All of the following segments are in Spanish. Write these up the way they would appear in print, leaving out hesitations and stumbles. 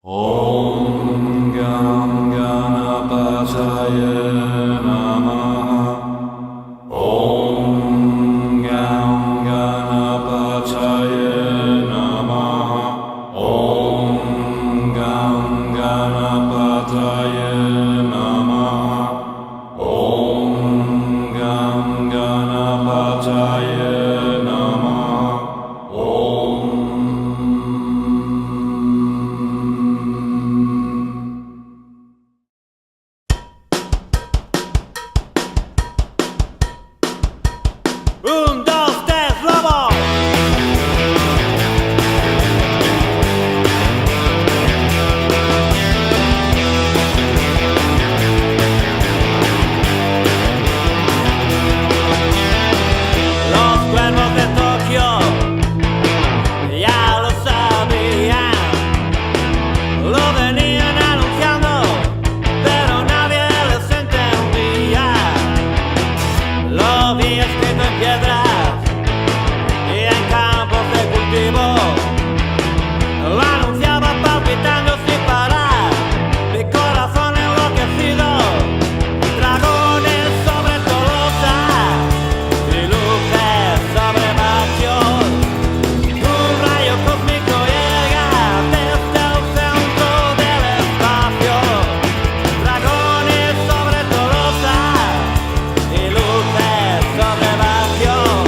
Om Gam Ganapataye Namaha. Om Gam Ganapataye Namaha. Om Gam Ganapataye Namaha. Om Gam Ganapataye Namaha. Un, dos, tres, lobo. Los cuervos de Tokio ya lo sabían, lo venían anunciando, pero nadie les entendía. Lo vi escrito en piedras y en campos de cultivo. Lo anunciaba palpitando sin parar, mi corazón enloquecido. Dragones sobre Tolosa y luces sobre Bachios. Un rayo cósmico llega desde el centro del espacio. Dragones sobre Tolosa y luces sobre Bachios.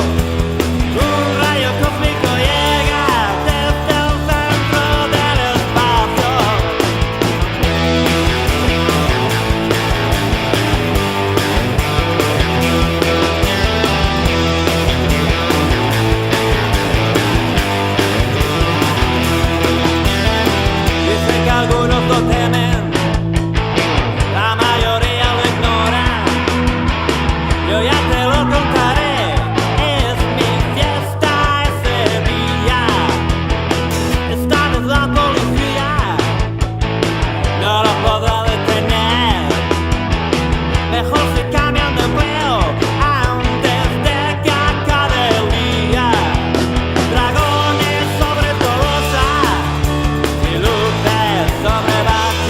Un rayo cósmico llega desde el centro del espacio. Dicen que algunos lo temen, la mayoría lo ignoran. Yo ya te lo contaré, es mi fiesta ese día. Esta vez la policía no lo podrá detener. Mejor se cambian de empleo antes de que acabe el día. Dragones sobre Tolosa y luces sobre Bachios.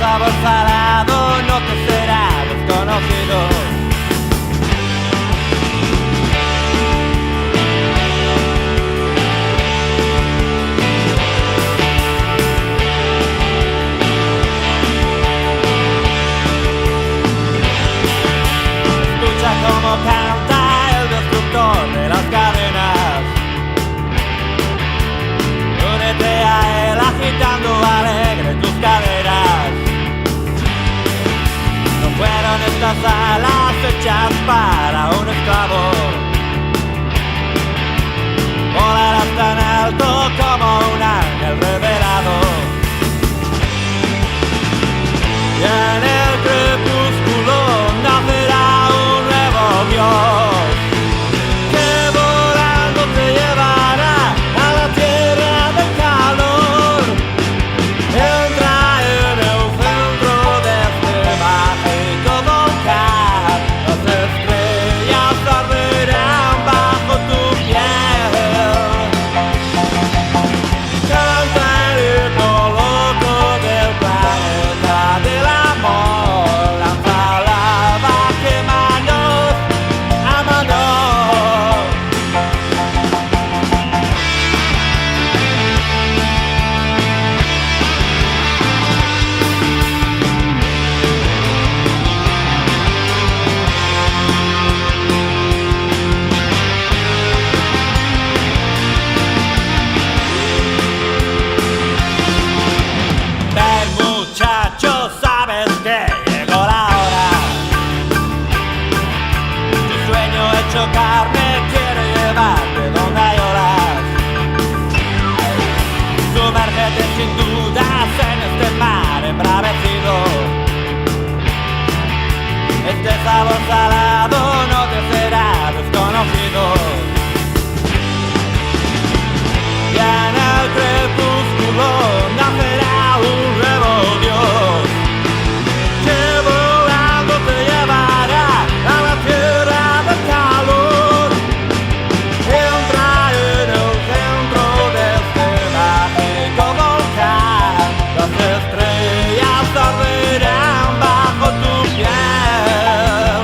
sabor salado no te será desconocido. Escucha cómo canta el destructor de las cadenas. Únete a él agitando alegre tus caderas. No fueron estas alas hechas para un esclavo. Volarás tan alto como un ángel revelado. Y en el crepúsculo nacerá un nuevo Dios, que volando te llevará a la tierra del calor. Entra en el centro de este mágico volcán. Las estrellas arderán bajo tu piel. Canta el himno loco del planeta del amor. Lanza lava que manos a mano. Ven muchacho, sabes que llegó la hora. Tu sueño hecho carne quiere llevarte donde hay olas. Sumérgete sin dudas en este mar embravecido. Este sabor salado no te será desconocido. Y en el crepúsculo nacerá un nuevo Dios, que volando te llevará a la tierra del calor. Entra en el centro de este mágico volcán. Las estrellas arderán bajo tu piel.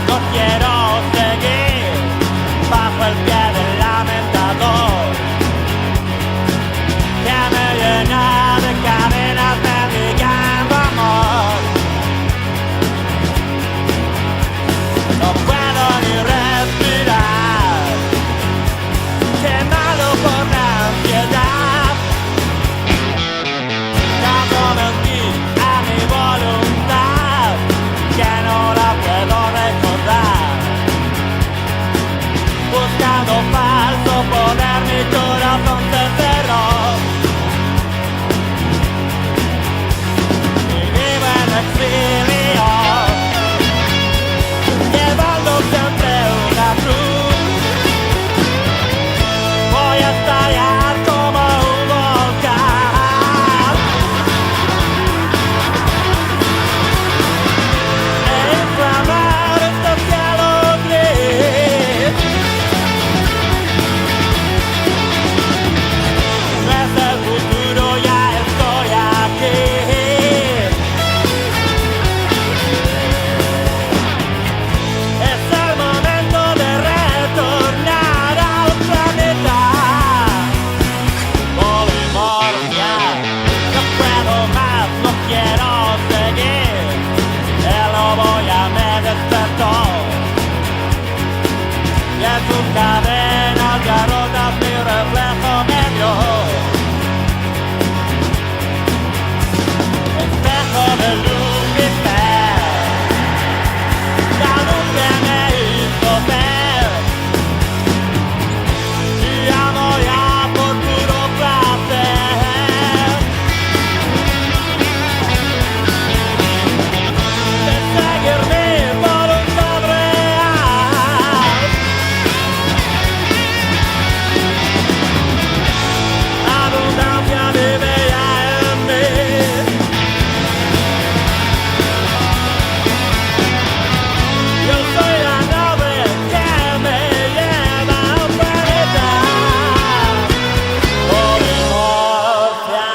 no quiero seguir bajo el pie del lamentador que me llena de cadenas mendigando amor. No puedo ni respirar, quemado por la ansiedad. Tanto mentí a mi voluntad que no la puedo recordar. Buscando falso poder, mi corazón se cerró. Y vivo en exilio, llevando siempre una cruz. Voy a estallar como un volcán e inflamar este cielo gris. No es el futuro, ya estoy aquí. Es el momento de retornar al planeta Polimorfia. No puedo más, no quiero seguir. El lobo ya me despertó y en sus cadenas ya rotas mi reflejo me dio. Espejo de Lucifer, la luz que me hizo ver, y amo ya por puro placer de seguir mi voluntad real. Abundancia vive ya en mí. Yo soy la nave que me lleva al planeta Polimorfia.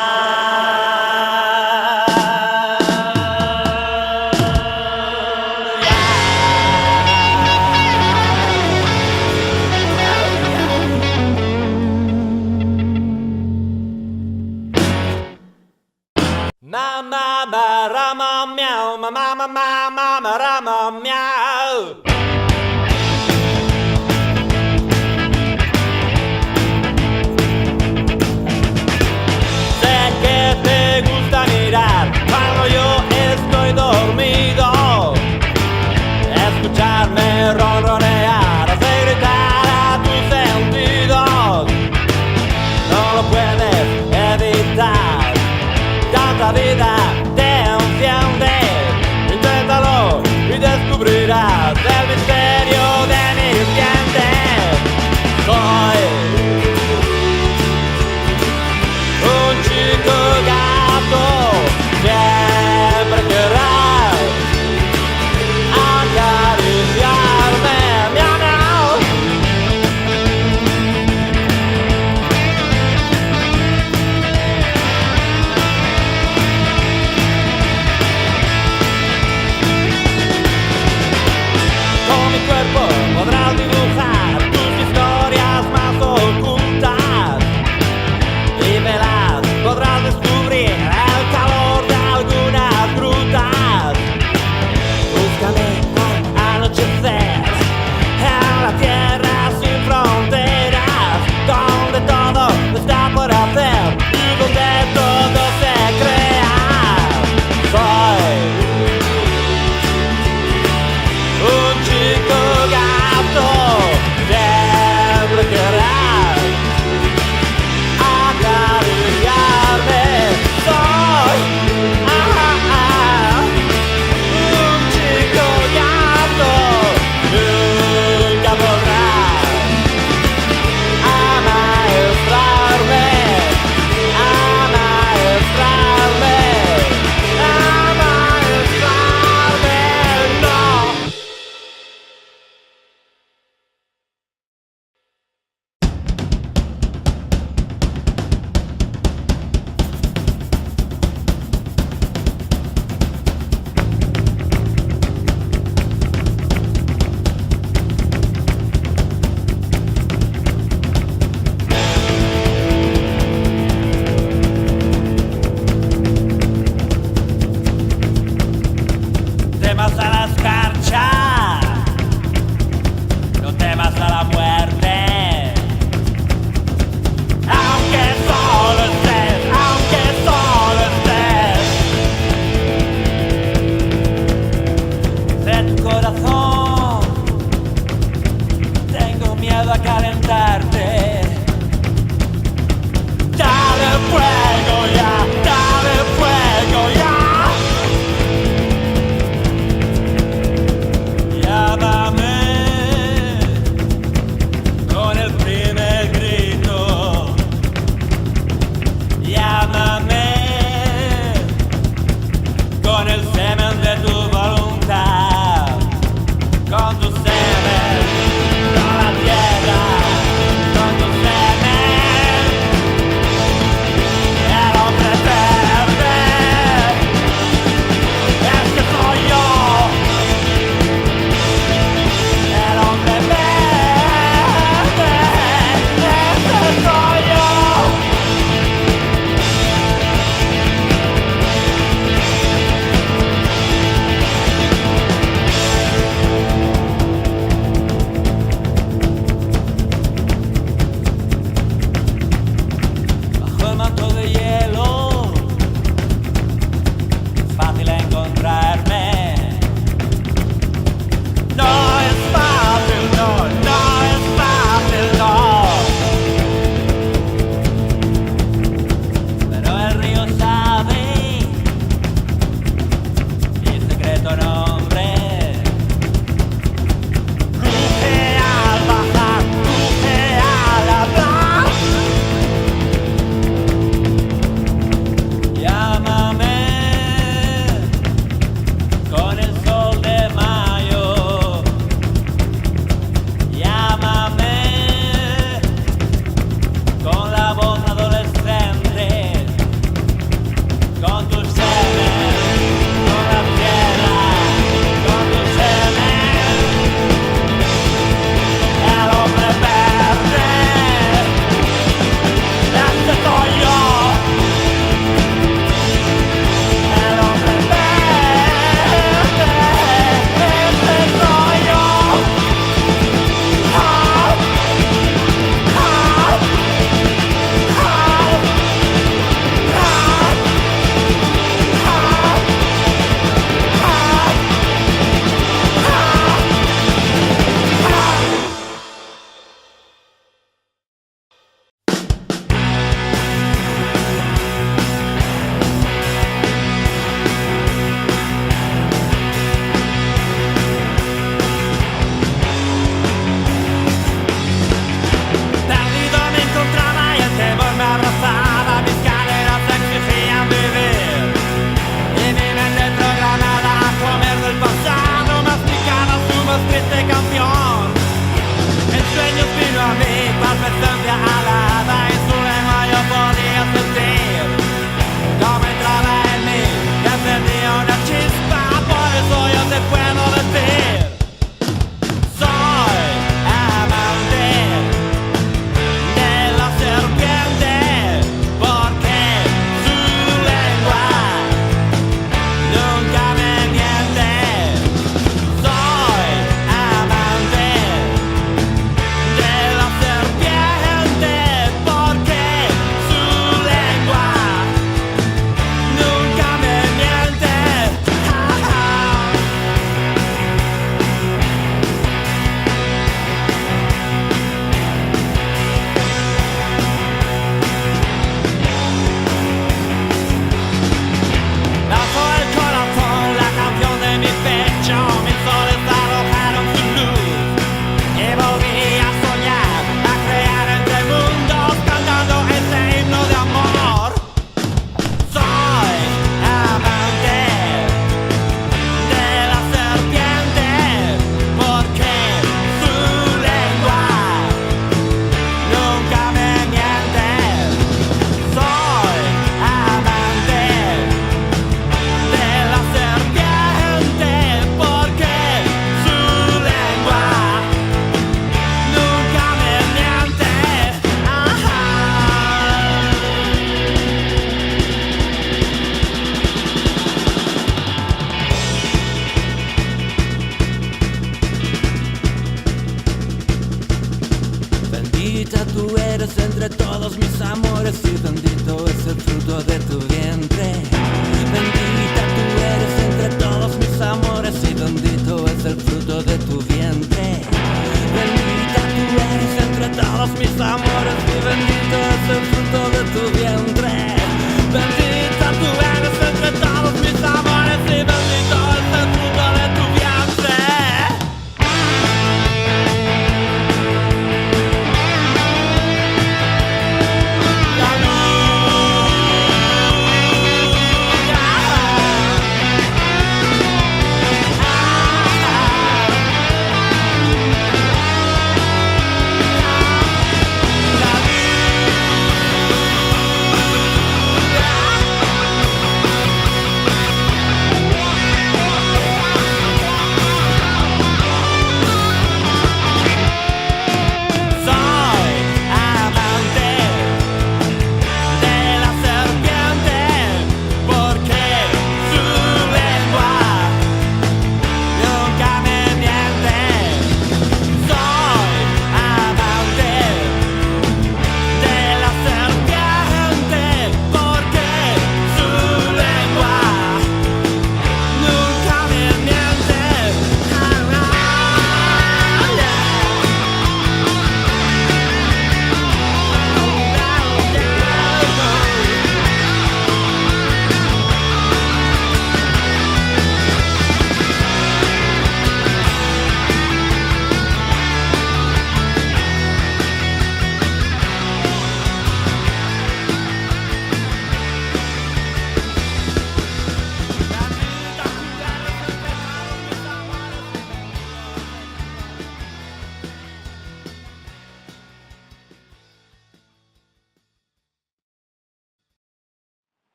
Mama, rama, meow, mama, rama, meow. Sé que te gusta mirar cuando yo estoy dormido, escucharme ronronear, hacer gritar a tus sentidos. No lo puedes evitar, tanta vida te enciende. Inténtalo y descubrirás el misterio de mis dientes. Soy un chico gato, siempre querrás acariciarme, miau, miau. Con mi cuerpo podrás dibujar tus historias más ocultas y verás, podrás descubrir el calor de algunas grutas. Búscame al anochecer en la tierra sin fronteras, donde todo está por hacer y donde todo se crea. Soy un chico gato, calentarte. Dale fuego ya, dale fuego ya. Llámame con el primer grito. Llámame con el semen de tu voluntad. Con tu semen, con la tierra. Con tu semen, el hombre verde. Este soy yo. El hombre verde. Este soy yo. Bajo el manto de hielo es fácil encontrarme. No es fácil, no, no es fácil, no. Pero el río sabe mi secreto nombre. Ruge al bajar, ruge al hablar. Llámame con el sol de mayo. Llámame con la voz adolescente. Con tu semen, con la tierra. Con tu semen, el hombre verde. Este soy yo. El hombre verde, este soy yo. Ah, ah, ah, Perdido me encontraba y el temor me abrazaba. Mis caderas exigían vivir y mi mente programada a comer del pasado masticaba su más triste canción. En sueños vino a mí cual presencia alada. En su lengua yo podía sentir cómo entraba en mí y encendía una chispa. Por eso yo te puedo decir: soy amante de la serpiente, porque su lengua nunca me miente. Soy amante de la serpiente, porque su lengua nunca me miente. Lanzó el corazón la canción de mi pecho, mis soles arrojaron su luz y volví a soñar, a crear entre mundos, cantando este himno de amor. Soy amante de la serpiente, porque su lengua nunca me miente. Soy amante de la serpiente, porque su lengua nunca me miente. Bendita tú eres entre todos mis amores y bendito es el fruto de tu vientre. Bendita tú eres entre todos mis amores y bendito es el fruto de tu vientre. Bendita tú eres entre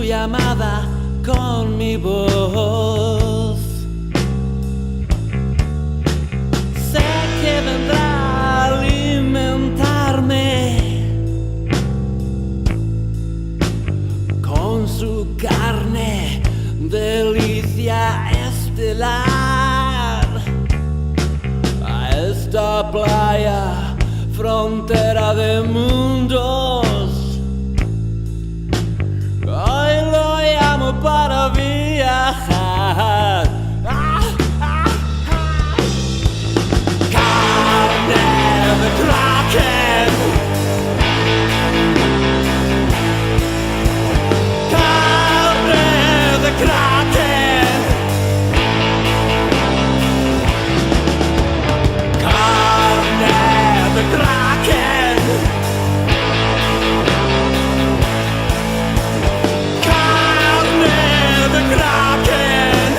llamada con mi voz. Sé que vendrá a alimentarme con su carne, delicia estelar. A esta playa, frontera de mundos, hoy lo llamo para viajar. Carne de kraken, carne de kraken, carne de kraken, carne de kraken.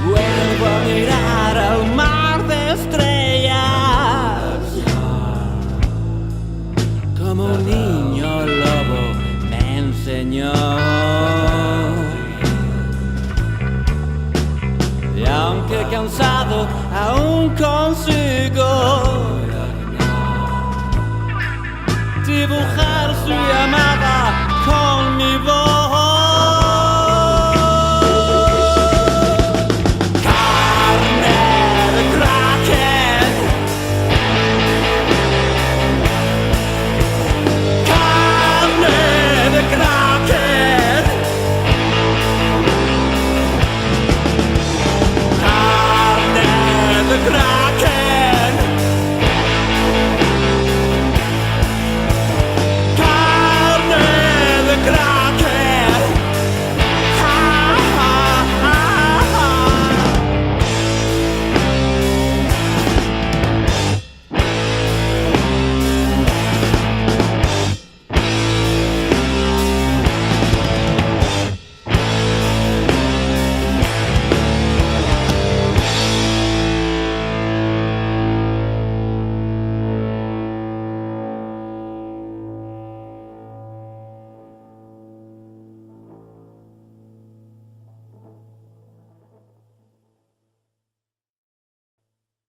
Vuelvo a mirar al mar de estrellas, como un niño lobo me enseñó. Y aunque cansado, aún consigo dibujar su llamada con mi voz.